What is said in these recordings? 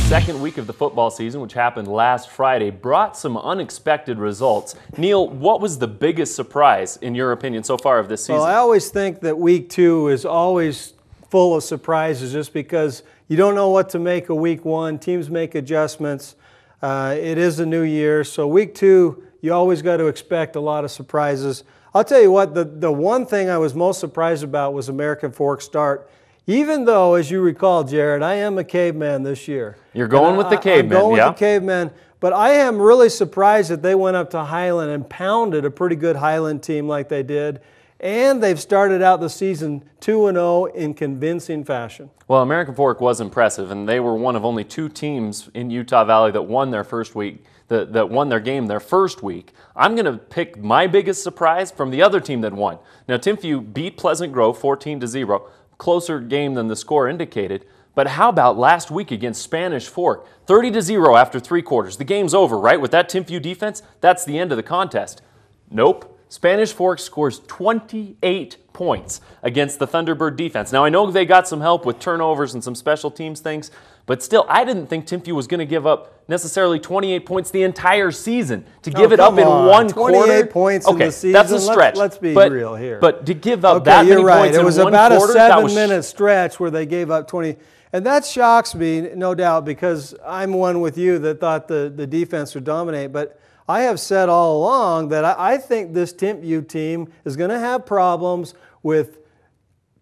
second week of the football season, which happened last Friday, brought some unexpected results. Neil, what was the biggest surprise, in your opinion, so far of this season? Well, I always think that week 2 is always full of surprises just because you don't know what to make of week 1. Teams make adjustments. It is a new year, so week 2, you always got to expect a lot of surprises. I'll tell you what, the one thing I was most surprised about was American Fork's start. Even though, as you recall, Jared, I am a caveman this year. You're going with the caveman, I'm going with the caveman, but I am really surprised that they went up to Highland and pounded a pretty good Highland team like they did. And they've started out the season 2-0 in convincing fashion. Well, American Fork was impressive, and they were one of only 2 teams in Utah Valley that won their first week, that won their game their first week. I'm going to pick my biggest surprise from the other team that won. Now, Timpview beat Pleasant Grove 14-0. Closer game than the score indicated. But how about last week against Spanish Fork? 30-0 after 3 quarters. The game's over, right? With that Timpview defense, that's the end of the contest. Nope. Spanish Fork scores 28 points against the Thunderbird defense. Now, I know they got some help with turnovers and some special teams things, but still, I didn't think Timpview was going to give up necessarily 28 points the entire season. To give it up in one quarter? 28 points in the season? That's a stretch. Let's be real here. But to give up that many points in one quarter, it was about a 7-minute stretch where they gave up 20. And that shocks me, no doubt, because I'm one with you that thought the defense would dominate. But I have said all along that I think this Timpview team is going to have problems with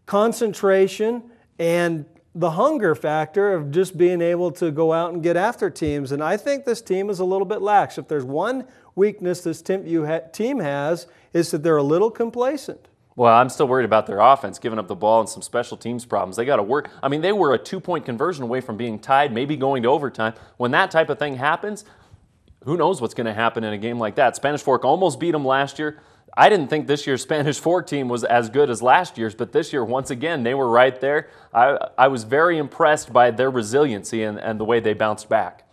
concentration and the hunger factor of just being able to go out and get after teams. And I think this team is a little bit lax. If there's one weakness this Timpview team has, is that they're a little complacent. Well, I'm still worried about their offense, giving up the ball and some special teams problems. They got to work. I mean, they were a 2-point conversion away from being tied, maybe going to overtime. When that type of thing happens, who knows what's going to happen in a game like that? Spanish Fork almost beat them last year. I didn't think this year's Spanish Fork team was as good as last year's, but this year, once again, they were right there. I was very impressed by their resiliency and the way they bounced back.